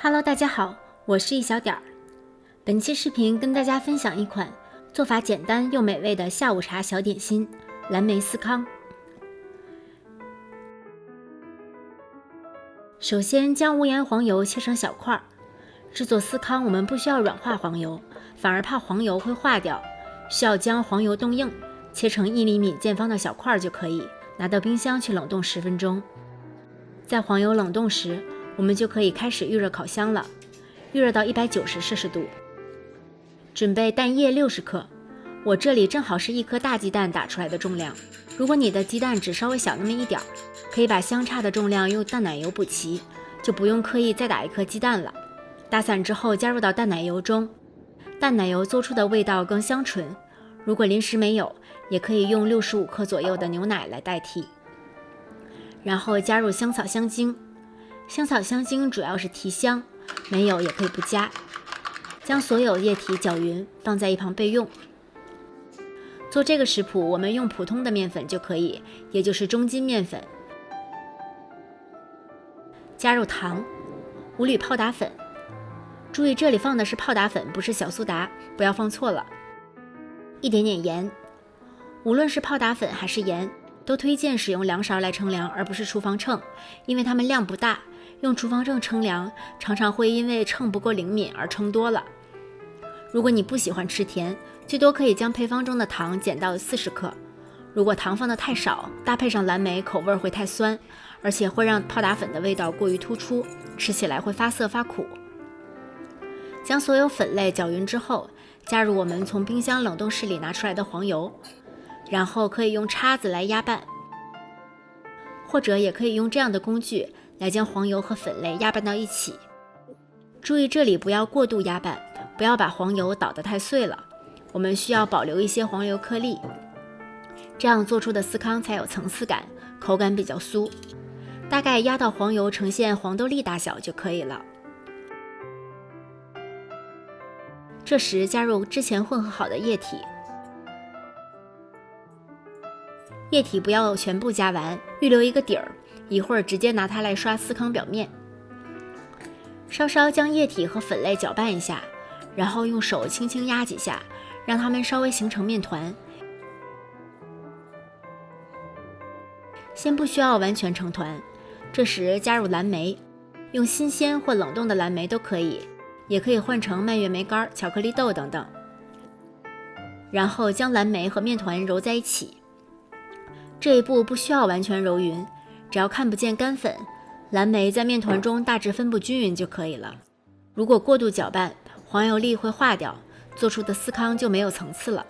Hello， 大家好，我是一小点儿。本期视频跟大家分享一款做法简单又美味的下午茶小点心——蓝莓司康。首先将无盐黄油切成小块。制作司康我们不需要软化黄油，反而怕黄油会化掉，需要将黄油冻硬，切成1厘米见方的小块就可以，拿到冰箱去冷冻10分钟。在黄油冷冻时，我们就可以开始预热烤箱了，预热到190摄氏度。准备蛋液60克，我这里正好是1颗大鸡蛋打出来的重量。如果你的鸡蛋只稍微小那么一点，可以把相差的重量用淡奶油补齐，就不用刻意再打1颗鸡蛋了。打散之后加入到淡奶油中，淡奶油做出的味道更香醇。如果临时没有，也可以用65克左右的牛奶来代替。然后加入香草香精，香草香精主要是提香，没有也可以不加。将所有液体搅匀，放在一旁备用。做这个食谱我们用普通的面粉就可以，也就是中筋面粉。加入糖、5缕泡打粉，注意这里放的是泡打粉，不是小苏打，不要放错了。一点点盐，无论是泡打粉还是盐，都推荐使用量勺来称量，而不是厨房秤，因为它们量不大，用厨房秤称量常常会因为秤不够灵敏而称多了。如果你不喜欢吃甜，最多可以将配方中的糖减到40克。如果糖放的太少，搭配上蓝莓，口味会太酸，而且会让泡打粉的味道过于突出，吃起来会发涩发苦。将所有粉类搅匀之后，加入我们从冰箱冷冻室里拿出来的黄油，然后可以用叉子来压拌，或者也可以用这样的工具来将黄油和粉类压拌到一起。注意这里不要过度压拌，不要把黄油捣得太碎了，我们需要保留一些黄油颗粒，这样做出的司康才有层次感，口感比较酥。大概压到黄油呈现黄豆粒大小就可以了。这时加入之前混合好的液体，液体不要全部加完，预留一个底儿，一会儿直接拿它来刷司康表面。稍稍将液体和粉类搅拌一下，然后用手轻轻压几下，让它们稍微形成面团。先不需要完全成团，这时加入蓝莓，用新鲜或冷冻的蓝莓都可以，也可以换成蔓越莓干、巧克力豆等等。然后将蓝莓和面团揉在一起。这一步不需要完全揉匀，只要看不见干粉，蓝莓在面团中大致分布均匀就可以了。如果过度搅拌，黄油粒会化掉，做出的司康就没有层次了。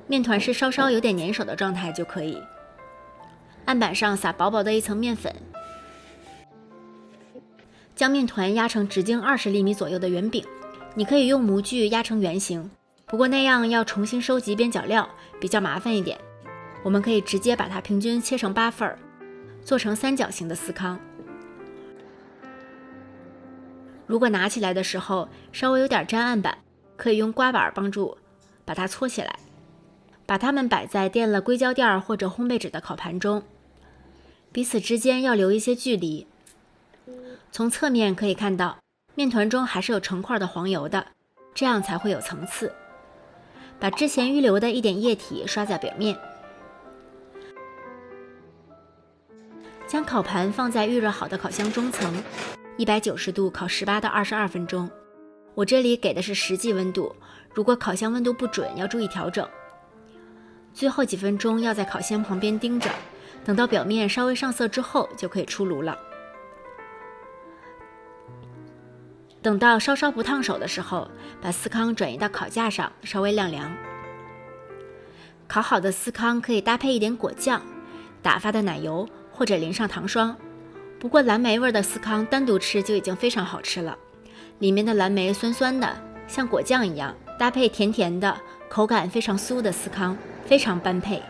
面团是稍稍有点粘手的状态就可以。案板上撒薄薄的一层面粉，将面团压成直径20厘米左右的圆饼。你可以用模具压成圆形，不过那样要重新收集边角料，比较麻烦一点。我们可以直接把它平均切成8份，做成3角形的司康。如果拿起来的时候稍微有点沾案板，可以用刮板帮助把它搓起来。把它们摆在垫了硅胶垫或者烘焙纸的烤盘中，彼此之间要留一些距离。从侧面可以看到，面团中还是有成块的黄油的，这样才会有层次。把之前预留的一点液体刷在表面。将烤盘放在预热好的烤箱中层，190度烤18到22分钟。我这里给的是实际温度，如果烤箱温度不准，要注意调整。最后几分钟要在烤箱旁边盯着，等到表面稍微上色之后就可以出炉了。等到稍稍不烫手的时候，把司康转移到烤架上，稍微晾凉。烤好的司康可以搭配一点果酱、打发的奶油，或者淋上糖霜。不过蓝莓味的司康单独吃就已经非常好吃了，里面的蓝莓酸酸的，像果酱一样，搭配甜甜的，口感非常酥的司康，非常般配。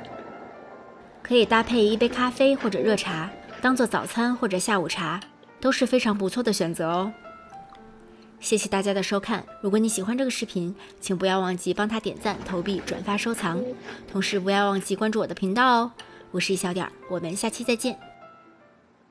可以搭配一杯咖啡或者热茶，当做早餐或者下午茶，都是非常不错的选择哦。谢谢大家的收看，如果你喜欢这个视频，请不要忘记帮它点赞、投币、转发、收藏，同时不要忘记关注我的频道哦。我是一小点儿，我们下期再见。